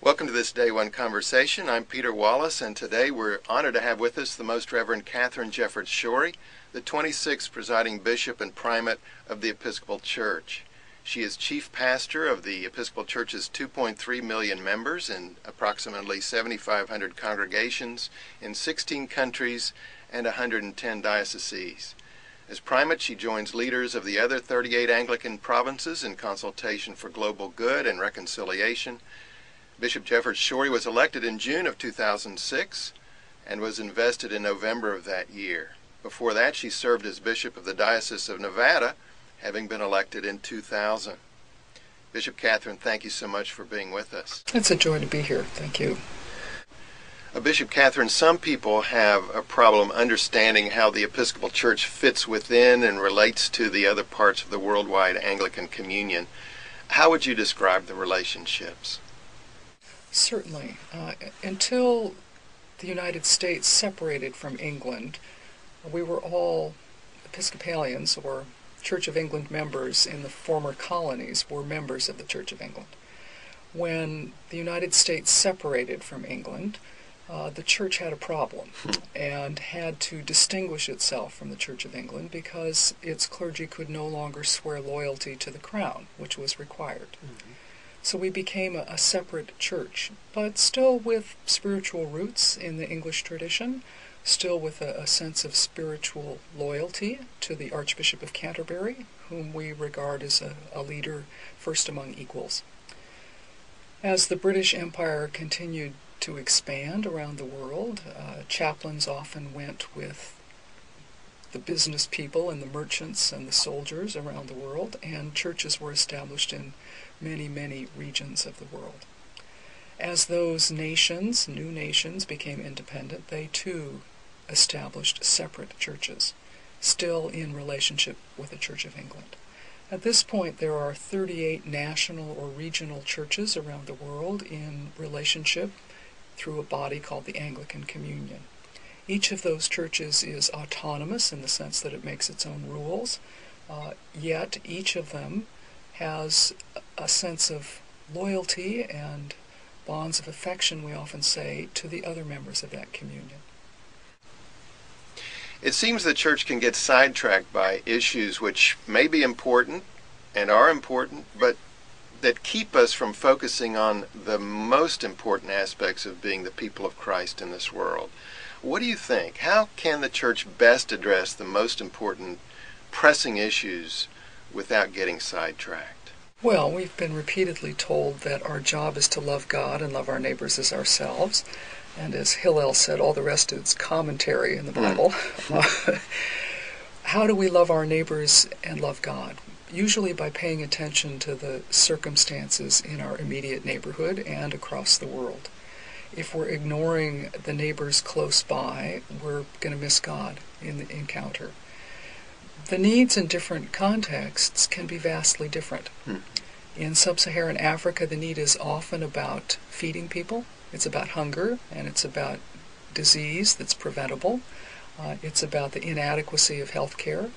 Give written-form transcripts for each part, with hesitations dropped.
Welcome to this Day One Conversation. I'm Peter Wallace, and today we're honored to have with us the Most Reverend Katharine Jefferts Schori, the 26th Presiding Bishop and Primate of the Episcopal Church. She is Chief Pastor of the Episcopal Church's 2.3 million members in approximately 7,500 congregations in 16 countries and 110 dioceses. As Primate, she joins leaders of the other 38 Anglican provinces in consultation for global good and reconciliation. Bishop Jefferts Schori was elected in June of 2006 and was invested in November of that year. Before that, she served as Bishop of the Diocese of Nevada, having been elected in 2000. Bishop Katharine, thank you so much for being with us. It's a joy to be here. Thank you. Bishop Katharine, some people have a problem understanding how the Episcopal Church fits within and relates to the other parts of the worldwide Anglican Communion. How would you describe the relationships? Certainly. Until the United States separated from England, we were all Episcopalians, or Church of England members in the former colonies were members of the Church of England. When the United States separated from England, the Church had a problem and had to distinguish itself from the Church of England because its clergy could no longer swear loyalty to the Crown, which was required. Mm-hmm. So we became a separate church, but still with spiritual roots in the English tradition, still with a sense of spiritual loyalty to the Archbishop of Canterbury, whom we regard as a leader first among equals. As the British Empire continued to expand around the world, chaplains often went with the business people and the merchants and the soldiers around the world, and churches were established in many, many regions of the world. As those nations, new nations, became independent, they too established separate churches, still in relationship with the Church of England. At this point, there are 38 national or regional churches around the world in relationship through a body called the Anglican Communion. Each of those churches is autonomous in the sense that it makes its own rules, yet each of them has a sense of loyalty and bonds of affection, we often say, to the other members of that communion. It seems the Church can get sidetracked by issues which may be important and are important, but that keep us from focusing on the most important aspects of being the people of Christ in this world. What do you think? How can the Church best address the most important pressing issues without getting sidetracked? Well, we've been repeatedly told that our job is to love God and love our neighbors as ourselves. And as Hillel said, all the rest is commentary in the Bible. How do we love our neighbors and love God? Usually by paying attention to the circumstances in our immediate neighborhood and across the world. If we're ignoring the neighbors close by, we're going to miss God in the encounter. The needs in different contexts can be vastly different. In sub-Saharan Africa, the need is often about feeding people. It's about hunger, and it's about disease that's preventable. It's about the inadequacy of health care.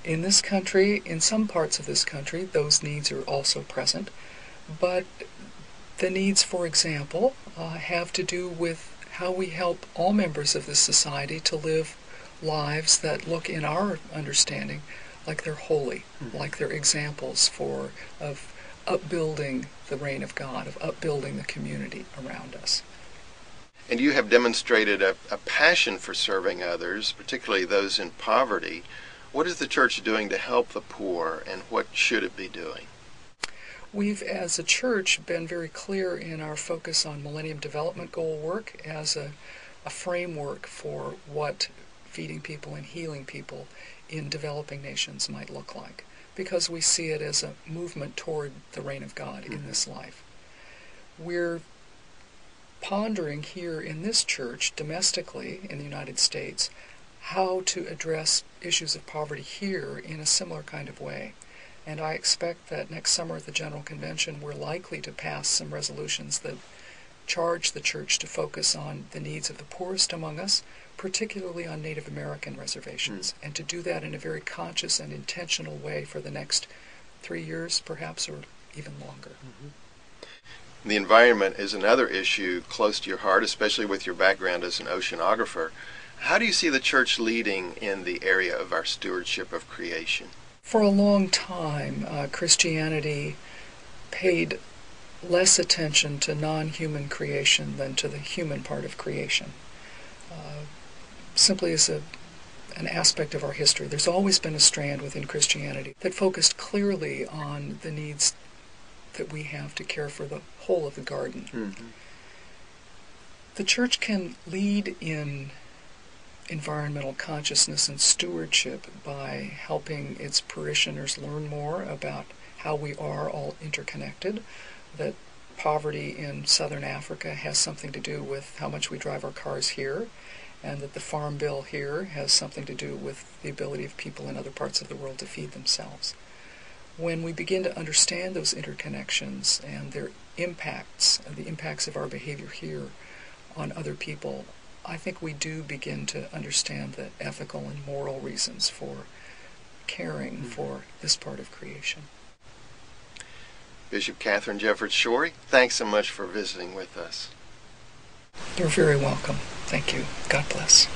In this country, in some parts of this country, those needs are also present. But the needs, for example, have to do with how we help all members of this society to live lives that look, in our understanding, like they're holy, like they're examples of upbuilding the reign of God, of upbuilding the community around us. And you have demonstrated a passion for serving others, particularly those in poverty. What is the Church doing to help the poor, and what should it be doing? We've, as a church, been very clear in our focus on Millennium Development Goal work as a framework for what feeding people and healing people in developing nations might look like, because we see it as a movement toward the reign of God in this life. We're pondering here in this church, domestically in the United States, how to address issues of poverty here in a similar kind of way. And I expect that next summer at the General Convention we're likely to pass some resolutions that charge the church to focus on the needs of the poorest among us, particularly on Native American reservations, and to do that in a very conscious and intentional way for the next 3 years, perhaps, or even longer. The environment is another issue close to your heart, especially with your background as an oceanographer. How do you see the church leading in the area of our stewardship of creation? For a long time, Christianity paid less attention to non-human creation than to the human part of creation. Simply as an aspect of our history, there's always been a strand within Christianity that focused clearly on the needs that we have to care for the whole of the garden. Mm-hmm. The church can lead in environmental consciousness and stewardship by helping its parishioners learn more about how we are all interconnected, that poverty in southern Africa has something to do with how much we drive our cars here, and that the farm bill here has something to do with the ability of people in other parts of the world to feed themselves. When we begin to understand those interconnections and their impacts, the impacts of our behavior here on other people, I think we do begin to understand the ethical and moral reasons for caring for this part of creation. Bishop Katharine Jefferts Schori, thanks so much for visiting with us. You're very welcome. Thank you. God bless.